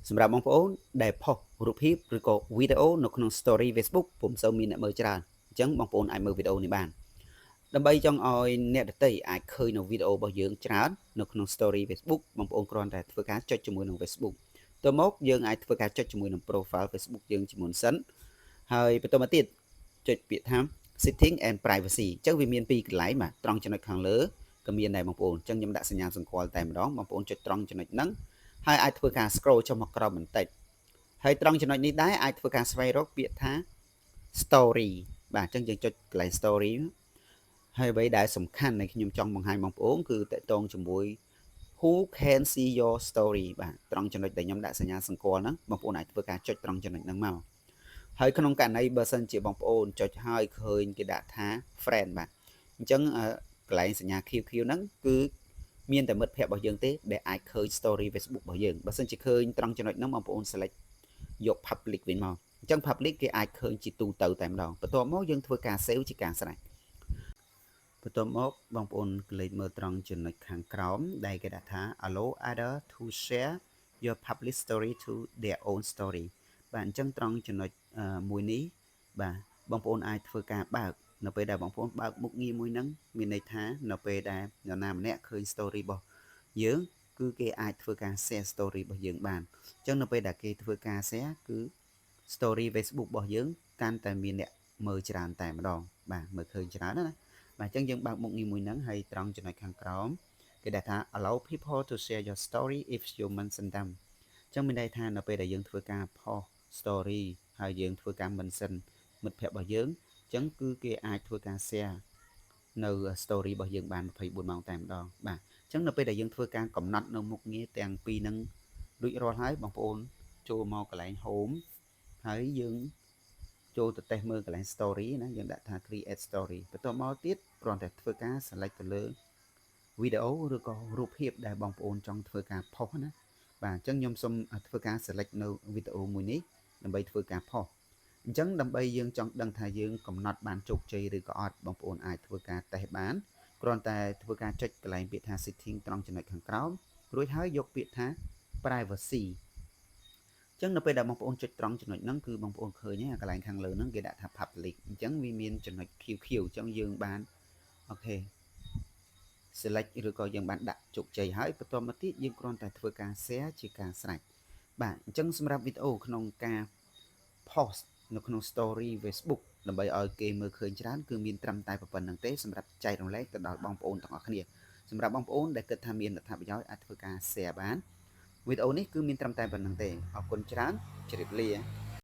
សម្រាប់បងប្អូនដែលផុសរូបភាពឬក៏វីដេអូនៅក្នុង Story Facebook ពុំសូវមានអ្នកមើលច្រើនអញ្ចឹងបងប្អូនអាចមើលវីដេអូនេះបានដើម្បីចង់ឲ្យអ្នកដទៃអាចឃើញនៅវីដេអូរបស់យើងច្រើននៅក្នុង Story Facebook បងប្អូនគ្រាន់តែធ្វើការចុចជាមួយនឹង Facebook ទៅមកយើងអាចធ្វើការចុចជាមួយនឹង Profile Facebook យើងជាមុនសិនហើយបន្តមកទៀតចុចពាក្យថា Setting and Privacy អញ្ចឹងវាមានពីរកន្លែងបាទត្រង់ចំណុចខាងលើក៏មានដែរបងប្អូនអញ្ចឹងខ្ញុំដាក់សញ្ញាសម្គាល់តែម្ដងបងប្អូនចុចត្រង់ចំណុចហ្នឹងហើយអាចធ្វើការ scroll ចុះមកក្រោមបន្តិចហើយត្រង់ចំណុចនេះដែរអាចធ្វើការស្វែងរកពាក្យថា story បាទអញ្ចឹងយើងចុចកន្លែង story ហើយអ្វីដែលសំខាន់ដែលខ្ញុំចង់បង្ហាញបងប្អូនគឺតកតងជាមួយ who can see your story បាទត្រង់ចំណុចដែលខ្ញុំដាក់សញ្ញាសម្គាល់ហ្នឹងបងប្អូនអាចធ្វើការចុចត្រង់ចំណុចហ្នឹងមកហើយក្នុងករណីបើសិនជាបងប្អូនចុចហើយឃើញគេដាក់ថា friend បាទអញ្ចឹងកន្លែងសញ្ញា QQ ហ្នឹងគឺមានតែមិត្តភ័ក្តិរបស់យើងទេដែលអាចឃើញ story Facebook របស់យើងបើសិនជាឃើញត្រង់ចំណុចហ្នឹងបងប្អូន select យក public វិញមកអញ្ចឹង public គេអាចឃើញជាទូទៅតែម្ដងបន្ទាប់មកយើងធ្វើការ save ជាការស្រេចបន្ទាប់មកបងប្អូនក្លែកមើលត្រង់ចំណុចខាងក្រោមដែលគេដាក់ថា allow other to share your public story to their own story បាទអញ្ចឹងត្រង់ចំណុចមួយនេះបាទបងប្អូនអាចធ្វើការបើកនៅពេលដែលបងប្អូនបើកមុខងារមួយហ្នឹងមានន័យថានៅពេលដែលនរណាម្នាក់ឃើញ story របស់យើងគឺគេអាចធ្វើការ share story របស់យើងបានអញ្ចឹងនៅពេលដែលគេធ្វើការ share គឺ story Facebook របស់យើងកាន់តែមានអ្នកមើលច្រើនតែម្ដងបាទមើលឃើញច្រើនណាបាទអញ្ចឹងយើងបើកមុខងារមួយហ្នឹងហើយត្រង់ចំណុចខាងក្រោមគេដាក់ថា allow people to share your story if you mention them អញ្ចឹងមានន័យថានៅពេលដែលយើងធ្វើការផុស story ហើយយើងធ្វើការ mention មិត្តភ័ក្តិរបស់យើងអញ្ចឹងគឺគេអាចធ្វើការ share នៅ story របស់យើងបាន24ម៉ោងតែម្ដងបាទអញ្ចឹងនៅពេលដែលយើងធ្វើការកំណត់នៅមុខងារទាំងពីរហ្នឹងរួចរាល់ហើយបងប្អូនចូលមកកន្លែង home ហើយយើងចូលទៅតេស្តមើលកន្លែង story ណាយើងដាក់ថា create story បន្ទាប់មកទៀតគ្រាន់តែធ្វើការ select ទៅលើវីដេអូឬក៏រូបភាពដែលបងប្អូនចង់ធ្វើការផុសណាបាទអញ្ចឹងខ្ញុំសូមធ្វើការ select នៅវីដេអូមួយនេះដើម្បីធ្វើការផុសអញ្ចឹងដើម្បីយើងចង់ដឹងថាយើងកំណត់បានជោគជ័យឬក៏អត់បងប្អូនអាចធ្វើការតេស្តបានគ្រាន់តែធ្វើការចុចកន្លែងពាក្យថា setting ត្រង់ចំណុចខាងក្រោមរួចហើយយកពាក្យថា privacy អញ្ចឹងនៅពេលដែលបងប្អូនចុចត្រង់ចំណុចហ្នឹងគឺបងប្អូនឃើញហើយកន្លែងខាងលើហ្នឹងគេដាក់ថា public អញ្ចឹងវាមានចំណុច QQ អញ្ចឹងយើងបានអូខេ select ឬក៏យើងបានដាក់ជោគជ័យហើយបន្ទាប់មកទៀតយើងគ្រាន់តែធ្វើការ share ជាការស្រេចបាទអញ្ចឹងសម្រាប់វីដេអូក្នុងការ post នៅក្នុង story Facebook ដើម្បីឲ្យគេមើលឃើញច្រើនគឺមានត្រឹមតែប៉ុណ្្នឹងទេសម្រាប់ចែករំលែកទៅដល់បងប្អូនទាំងអស់គ្នាសម្រាប់បងប្អូនដែលគិតថាមានអត្ថប្រយោជន៍អាចធ្វើការ share បានវីដេអូនេះគឺមានត្រឹមតែប៉ុណ្្នឹងទេអរគុណច្រើនជម្រាបលា